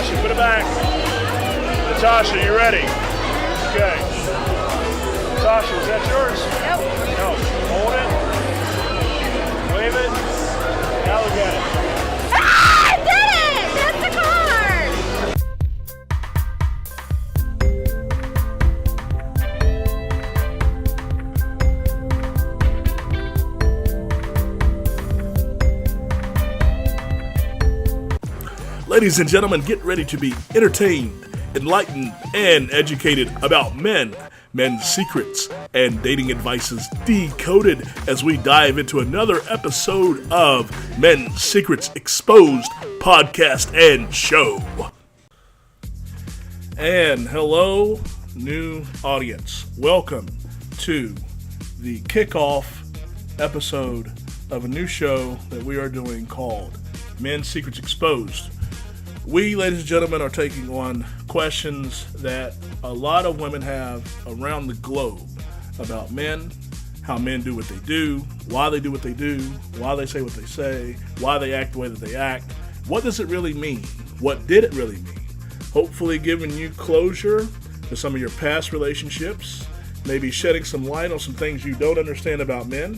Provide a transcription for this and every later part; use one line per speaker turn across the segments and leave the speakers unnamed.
Natasha, put it back. Natasha, you ready? Okay. Natasha, is that yours?
Nope.
No. Hold it. Wave it. Now look at it.
Ah, I did it! That's the card!
Ladies and gentlemen, get ready to be entertained, enlightened, and educated about men, men's secrets, and dating advices decoded as we dive into another episode of Men's Secrets Exposed podcast and show. And hello, new audience. Welcome to the kickoff episode of a new show that we are doing called Men's Secrets Exposed. We, ladies and gentlemen, are taking on questions that a lot of women have around the globe about men, how men do what they do, why they do what they do, why they say what they say, why they act the way that they act. What does it really mean? What did it really mean? Hopefully giving you closure to some of your past relationships, maybe shedding some light on some things you don't understand about men.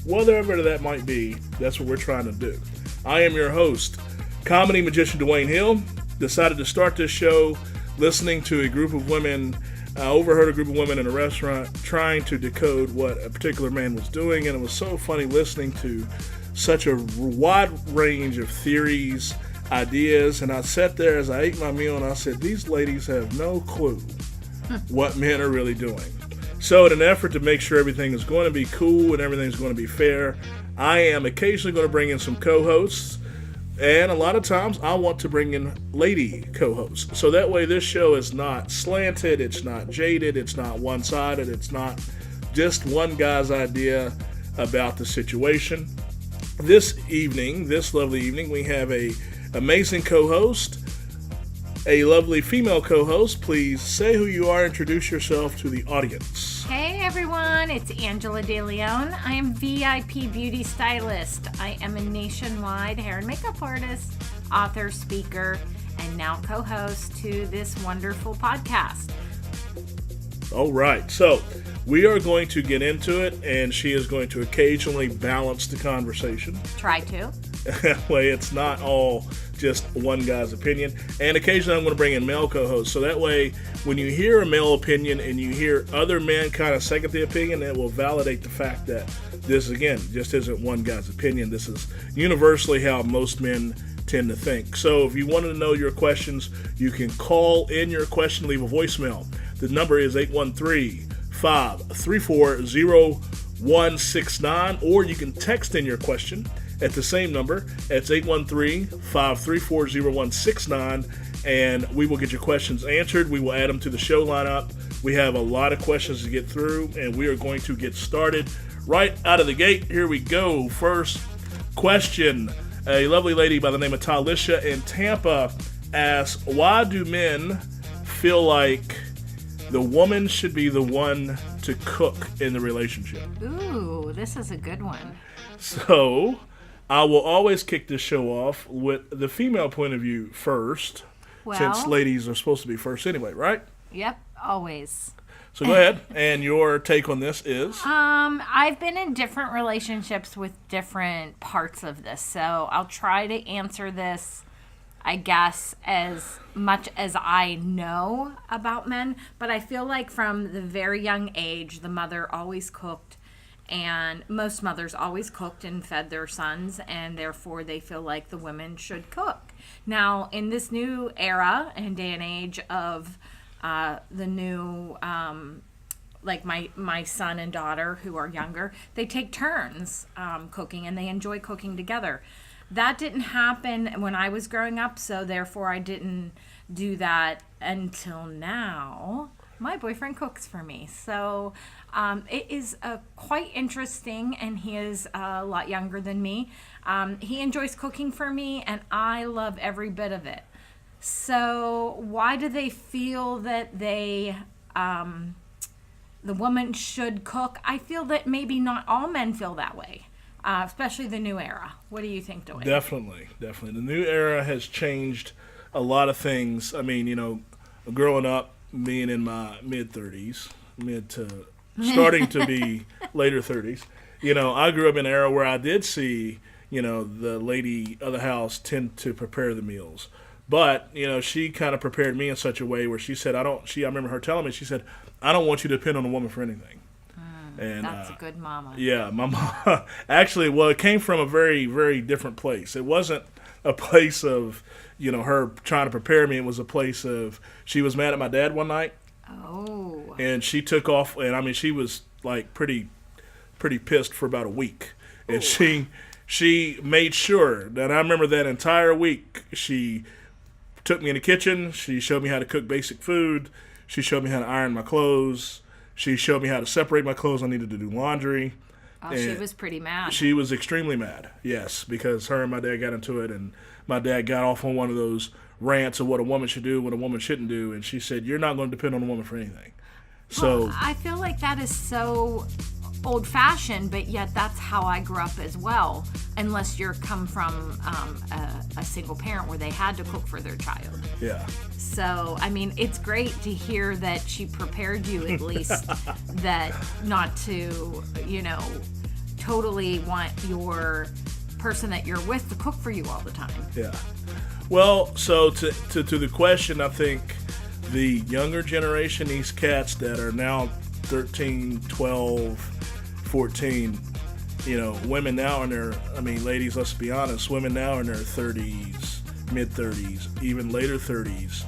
Whatever that might be, that's what we're trying to do. I am your host, comedy magician Dewayne Hill. Decided to start this show listening to a group of women, overheard a group of women in a restaurant trying to decode what a particular man was doing, and it was so funny listening to such a wide range of theories, ideas, and I sat there as I ate my meal and I said, these ladies have no clue what men are really doing. So in an effort to make sure everything is going to be cool and everything's going to be fair, I am occasionally going to bring in some co-hosts. And a lot of times I want to bring in lady co-hosts. So that way this show is not slanted, it's not jaded, it's not one-sided, it's not just one guy's idea about the situation. This lovely evening, we have a amazing co-host, a lovely female co-host. Please say who you are, introduce yourself to the audience.
Hey everyone, it's Angela Dileone. I am VIP Beauty Stylist. I am a nationwide hair and makeup artist, author, speaker, and now co-host to this wonderful podcast.
All right, so we are going to get into it, and she is going to occasionally balance the conversation.
Try to.
That way it's not all just one guy's opinion. And occasionally I'm going to bring in male co-hosts. So that way when you hear a male opinion and you hear other men kind of second the opinion, it will validate the fact that this, again, just isn't one guy's opinion. This is universally how most men tend to think. So if you wanted to know your questions, you can call in your question, leave a voicemail. The number is 813-534-0169, or you can text in your question at the same number. It's 813-534-0169, and we will get your questions answered. We will add them to the show lineup. We have a lot of questions to get through, and we are going to get started right out of the gate. Here we go. First question. A lovely lady by the name of Talisha in Tampa asks, why do men feel like the woman should be the one to cook in the relationship?
Ooh, this is a good one.
So I will always kick this show off with the female point of view first, since ladies are supposed to be first anyway, right?
Yep, always.
So go ahead, and your take on this is?
I've been in different relationships with different parts of this, so I'll try to answer this, I guess, as much as I know about men, but I feel like from the very young age, the mother always cooked. And most mothers always cooked and fed their sons, and therefore they feel like the women should cook. Now, in this new era and day and age of the new, like my son and daughter who are younger, they take turns cooking, and they enjoy cooking together. That didn't happen when I was growing up, so therefore I didn't do that until now. My boyfriend cooks for me, so it is quite interesting, and he is a lot younger than me. He enjoys cooking for me, and I love every bit of it. So why do they feel that the woman should cook? I feel that maybe not all men feel that way. especially the new era. What do you think, Dewayne?
Definitely. The new era has changed a lot of things. I mean, growing up, being in my mid-30s, mid to starting to be later 30s, I grew up in an era where I did see, the lady of the house tend to prepare the meals. But, she kind of prepared me in such a way where she said, I remember her telling me, she said, I don't want you to depend on a woman for anything. And
that's a good mama.
Yeah, my mom, actually, well, it came from a very, very different place. It wasn't a place of, her trying to prepare me. It was a place of, she was mad at my dad one night.
Oh.
And she took off, and I mean, she was like pretty pissed for about a week. And she made sure that I remember that entire week. She took me in the kitchen. She showed me how to cook basic food. She showed me how to iron my clothes. She showed me how to separate my clothes. I needed to do laundry.
Oh, she was pretty mad.
She was extremely mad, yes, because her and my dad got into it, and my dad got off on one of those rants of what a woman should do, what a woman shouldn't do, and she said, you're not going to depend on a woman for anything.
Well, I feel like that is so old-fashioned, but yet that's how I grew up as well, unless you're come from a single parent where they had to cook for their child.
Yeah.
So, I mean, it's great to hear that she prepared you at least that not to, totally want your person that you're with to cook for you all the time.
Yeah. Well, so to the question, I think the younger generation, these cats that are now 13, 12, 14, women now in their, ladies, let's be honest, women now in their 30s, mid-30s, even later 30s,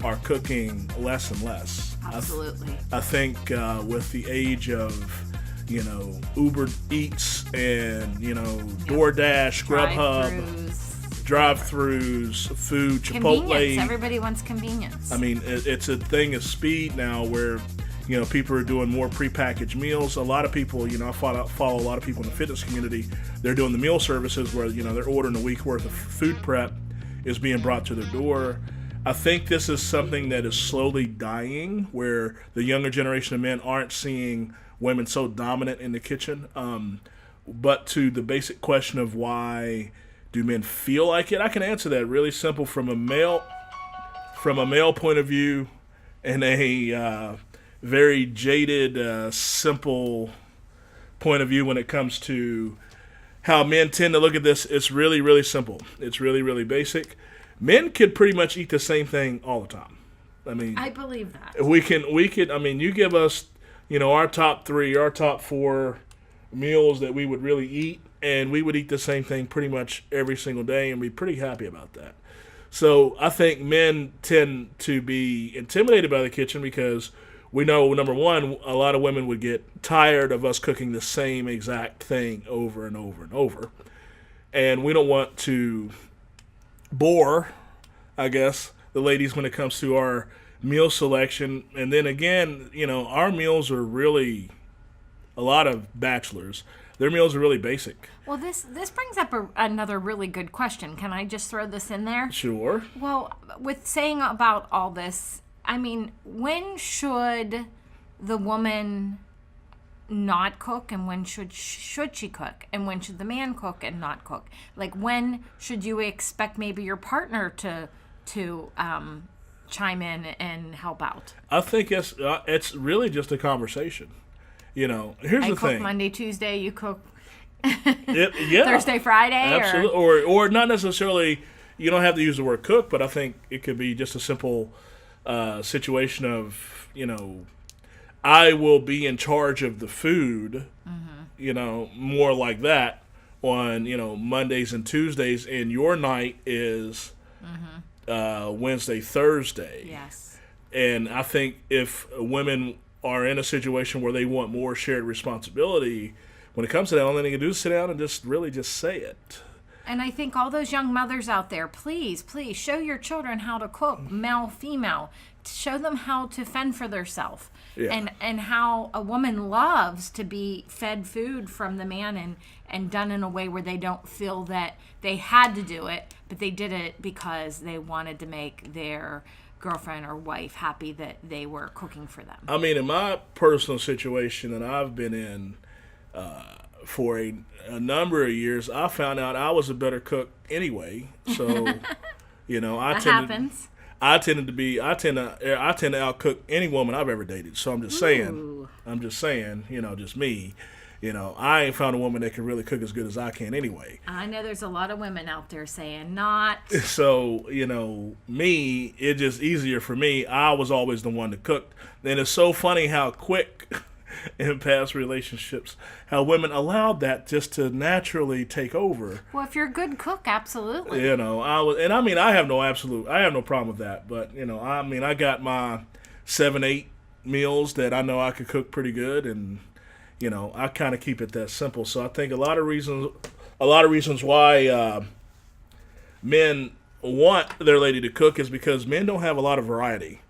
are cooking less and less.
Absolutely.
I think with the age of, Uber Eats and, DoorDash, Grubhub, drive-thrus, food, Chipotle.
Convenience. Everybody wants convenience.
I mean, it's a thing of speed now where, people are doing more prepackaged meals. A lot of people, I follow a lot of people in the fitness community. They're doing the meal services where, they're ordering a week worth of food prep is being brought to their door. I think this is something that is slowly dying, where the younger generation of men aren't seeing women so dominant in the kitchen. But to the basic question of why do men feel like it, I can answer that really simple from a male point of view, and a very jaded, simple point of view when it comes to how men tend to look at this. It's really, really simple. It's really, really basic. Men could pretty much eat the same thing all the time.
I believe that.
We could, you give us, our top 3, our top 4 meals that we would really eat, and we would eat the same thing pretty much every single day and be pretty happy about that. So I think men tend to be intimidated by the kitchen because we know, number one, a lot of women would get tired of us cooking the same exact thing over and over and over. And we don't want to bore, I guess, the ladies when it comes to our meal selection. And then again, our meals are really, a lot of bachelors, their meals are really basic.
Well, this brings up another really good question. Can I just throw this in there?
Sure.
Well, with saying about all this, when should the woman not cook, and when should she cook, and when should the man cook and not cook? Like, when should you expect maybe your partner to chime in and help out?
I think it's really just a conversation. Here's the thing.
I cook Monday, Tuesday. You cook
yeah,
Thursday, Friday.
Absolutely, or not necessarily. You don't have to use the word cook, but I think it could be just a simple situation of, I will be in charge of the food, more like that on, Mondays and Tuesdays, and your night is Wednesday, Thursday.
Yes.
And I think if women are in a situation where they want more shared responsibility, when it comes to that, all they can do is sit down and just say it.
And I think all those young mothers out there, please show your children how to cook, male, female. Show them how to fend for themselves.
Yeah.
And how a woman loves to be fed food from the man and done in a way where they don't feel that they had to do it, but they did it because they wanted to make their girlfriend or wife happy that they were cooking for them.
In my personal situation that I've been in for a number of years, I found out I was a better cook anyway. So, You know,
That happens.
I tend to outcook any woman I've ever dated. So I'm just saying, you know, just me. You know, I ain't found a woman that can really cook as good as I can anyway.
I know there's a lot of women out there saying not.
So, you know, me, it's just easier for me. I was always the one that cooked. And it's so funny how quick in past relationships, how women allowed that just to naturally take over.
Well, if you're a good cook, absolutely.
You know, I have no problem with that. But, you know, I got my 7-8 meals that I know I could cook pretty good, and you know, I kind of keep it that simple. So I think a lot of reasons why men want their lady to cook is because men don't have a lot of variety.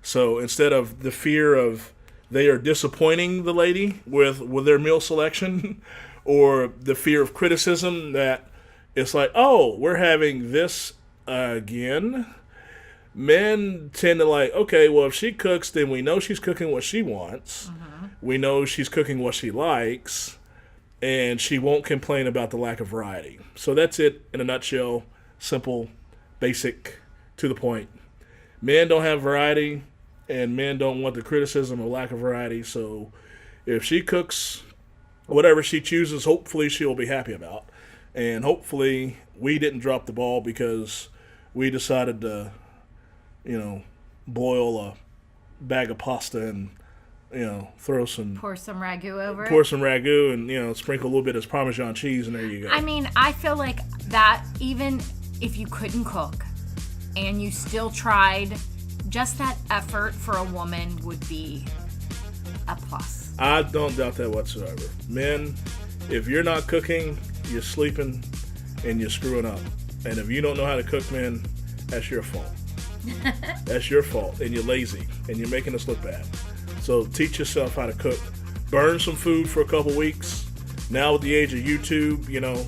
So instead of the fear of they are disappointing the lady with their meal selection, or the fear of criticism that it's like, oh, we're having this again. Men tend to like, okay, well, if she cooks, then we know she's cooking what she wants. Mm-hmm. We know she's cooking what she likes, and she won't complain about the lack of variety. So that's it in a nutshell. Simple, basic, to the point. Men don't have variety, and men don't want the criticism or lack of variety. So if she cooks whatever she chooses, hopefully she'll be happy about. And hopefully we didn't drop the ball because we decided to, you know, boil a bag of pasta and, you know, pour some
ragu over it.
Pour some ragu and, you know, sprinkle a little bit of Parmesan cheese, and there you go.
I mean, I feel like that even if you couldn't cook and you still tried, just that effort for a woman would be a plus.
I don't doubt that whatsoever. Men, if you're not cooking, you're sleeping and you're screwing up. And if you don't know how to cook, men, that's your fault. That's your fault, and you're lazy, and you're making us look bad. So teach yourself how to cook. Burn some food for a couple weeks. Now with the age of YouTube, you know,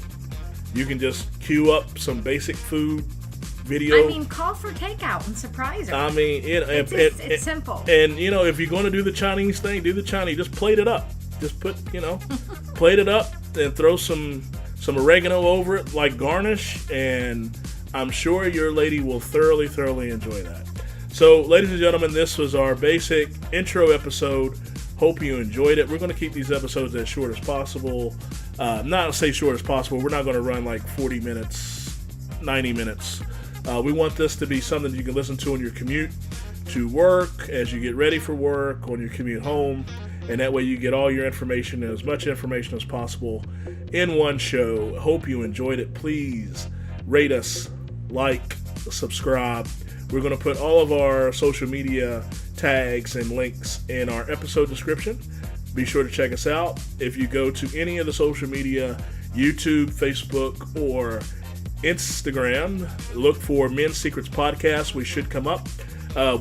you can just queue up some basic food video.
I mean, call for takeout and surprise her.
I mean,
it's simple.
And, you know, if you're going to do the Chinese thing, do the Chinese. Just plate it up. Just put, you know, plate it up and throw some oregano over it like garnish, and I'm sure your lady will thoroughly enjoy that. So, ladies and gentlemen, this was our basic intro episode. Hope you enjoyed it. We're going to keep these episodes as short as possible. Not to say short as possible. We're not going to run like 40 minutes, 90 minutes. We want this to be something you can listen to on your commute to work, as you get ready for work, on your commute home. And that way you get all your information, as much information as possible in one show. Hope you enjoyed it. Please rate us, like, subscribe. We're going to put all of our social media tags and links in our episode description. Be sure to check us out. If you go to any of the social media, YouTube, Facebook, or Instagram, look for Men's Secrets Podcast. We should come up.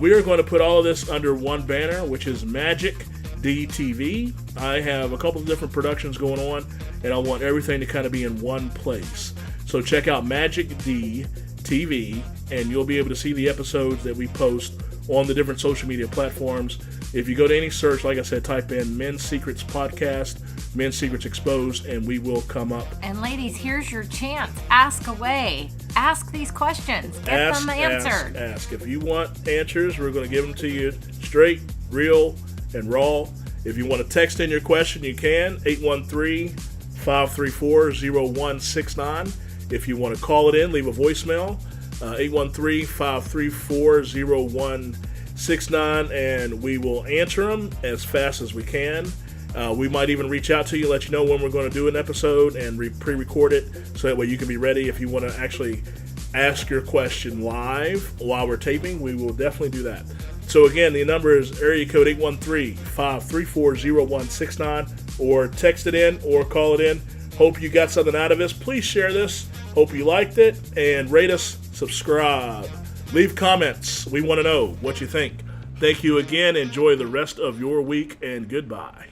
We are going to put all of this under one banner, which is Magic DTV. I have a couple of different productions going on, and I want everything to kind of be in one place. So check out Magic DTV, and you'll be able to see the episodes that we post on the different social media platforms. If you go to any search, like I said, type in Men's Secrets Podcast, Men's Secrets Exposed, and we will come up.
And ladies, here's your chance. Ask away. Ask these questions. Get them answered.
Ask. If you want answers, we're going to give them to you straight, real, and raw. If you want to text in your question, you can. 813-534-0169. If you want to call it in, leave a voicemail. 813-534-0169, and we will answer them as fast as we can. We might even reach out to you, let you know when we're going to do an episode, and pre-record it so that way you can be ready. If you want to actually ask your question live while we're taping, we will definitely do that. So again, the number is area code 813-534-0169, or text it in or call it in. Hope you got something out of this. Please share this. Hope you liked it, and rate us, subscribe, leave comments. We want to know what you think. Thank you again. Enjoy the rest of your week, and goodbye.